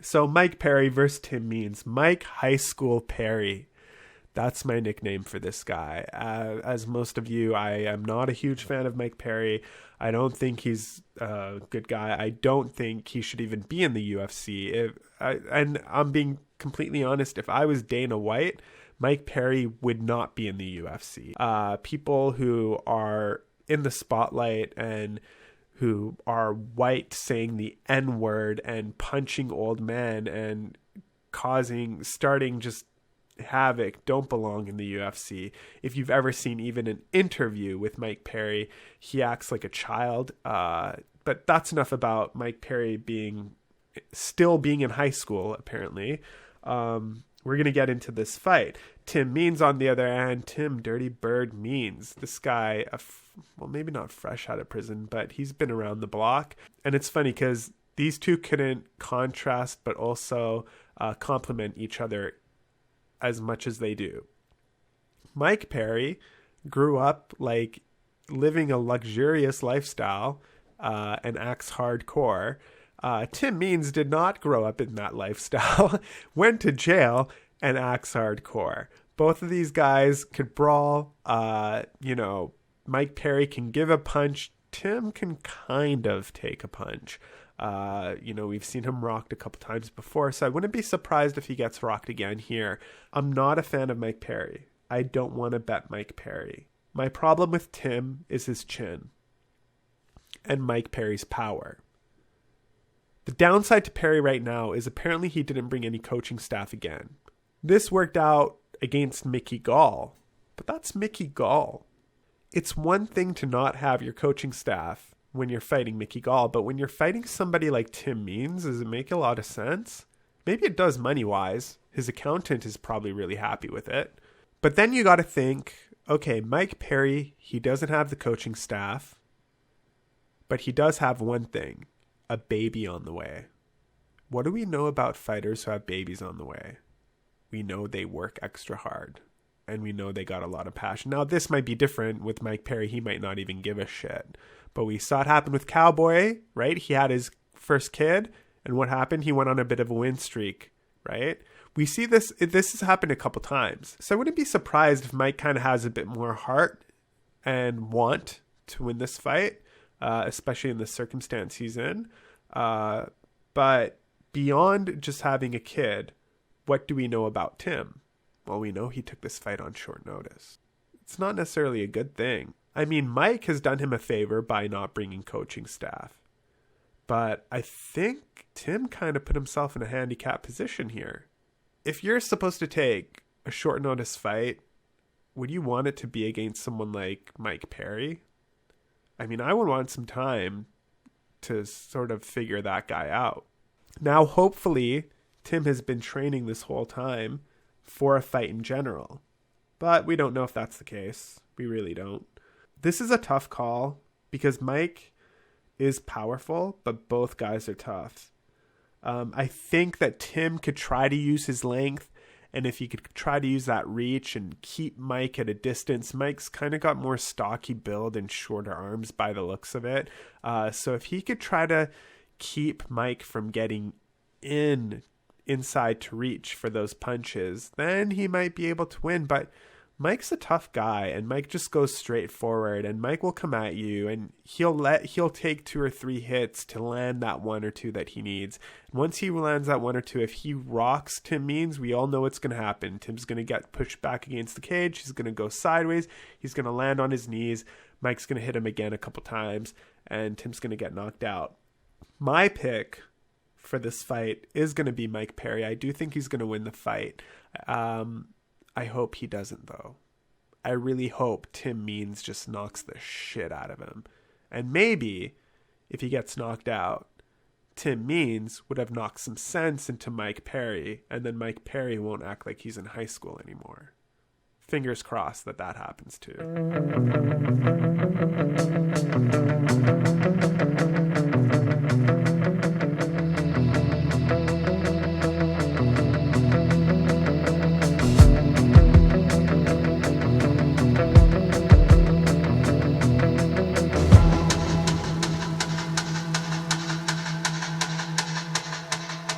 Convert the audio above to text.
So Mike Perry versus Tim Means. Mike High School Perry. That's my nickname for this guy. As most of you, I am not a huge fan of Mike Perry. I don't think he's a good guy. I don't think he should even be in the UFC. And I'm being completely honest, if I was Dana White, Mike Perry would not be in the UFC. People who are in the spotlight and who are white saying the N-word and punching old men and starting just havoc don't belong in the UFC. If you've ever seen even an interview with Mike Perry, he acts like a child. But that's enough about Mike Perry still being in high school, apparently. We're going to get into this fight. Tim Means, on the other hand, Tim Dirty Bird Means. This guy, well, maybe not fresh out of prison, but he's been around the block. And it's funny because these two couldn't contrast, but also complement each other as much as they do. Mike Perry grew up like living a luxurious lifestyle and acts hardcore. Tim Means did not grow up in that lifestyle, went to jail and acts hardcore. Both of these guys could brawl. Mike Perry can give a punch. Tim can kind of take a punch. We've seen him rocked a couple times before, so I wouldn't be surprised if he gets rocked again here. I'm not a fan of Mike Perry. I don't want to bet Mike Perry. My problem with Tim is his chin and Mike Perry's power. The downside to Perry right now is apparently he didn't bring any coaching staff again. This worked out against Mickey Gall, but that's Mickey Gall. It's one thing to not have your coaching staff when you're fighting Mickey Gall, but when you're fighting somebody like Tim Means, does it make a lot of sense? Maybe it does money-wise. His accountant is probably really happy with it. But then you got to think, okay, Mike Perry, he doesn't have the coaching staff, but he does have one thing, a baby on the way. What do we know about fighters who have babies on the way? We know they work extra hard, and we know they got a lot of passion. Now, this might be different with Mike Perry. He might not even give a shit. But we saw it happen with Cowboy, right? He had his first kid, and what happened? He went on a bit of a win streak, right? We see this has happened a couple times. So I wouldn't be surprised if Mike kind of has a bit more heart and want to win this fight, especially in the circumstance he's in. But beyond just having a kid, what do we know about Tim? Well, we know he took this fight on short notice. It's not necessarily a good thing. I mean, Mike has done him a favor by not bringing coaching staff. But I think Tim kind of put himself in a handicapped position here. If you're supposed to take a short notice fight, would you want it to be against someone like Mike Perry? I mean, I would want some time to sort of figure that guy out. Now, hopefully, Tim has been training this whole time for a fight in general. But we don't know if that's the case. We really don't. This is a tough call because Mike is powerful, but both guys are tough. I think that Tim could try to use his length, and if he could try to use that reach and keep Mike at a distance, Mike's kind of got more stocky build and shorter arms by the looks of it. So if he could try to keep Mike from getting inside to reach for those punches, then he might be able to win. But Mike's a tough guy, and Mike just goes straight forward, and Mike will come at you, and he'll take 2 or 3 hits to land that 1 or 2 that he needs. And once he lands that 1 or 2, if he rocks Tim Means, we all know what's going to happen. Tim's going to get pushed back against the cage. He's going to go sideways. He's going to land on his knees. Mike's going to hit him again a couple times, and Tim's going to get knocked out. My pick for this fight is going to be Mike Perry. I do think he's going to win the fight. I hope he doesn't, though. I really hope Tim Means just knocks the shit out of him. And maybe, if he gets knocked out, Tim Means would have knocked some sense into Mike Perry, and then Mike Perry won't act like he's in high school anymore. Fingers crossed that happens too.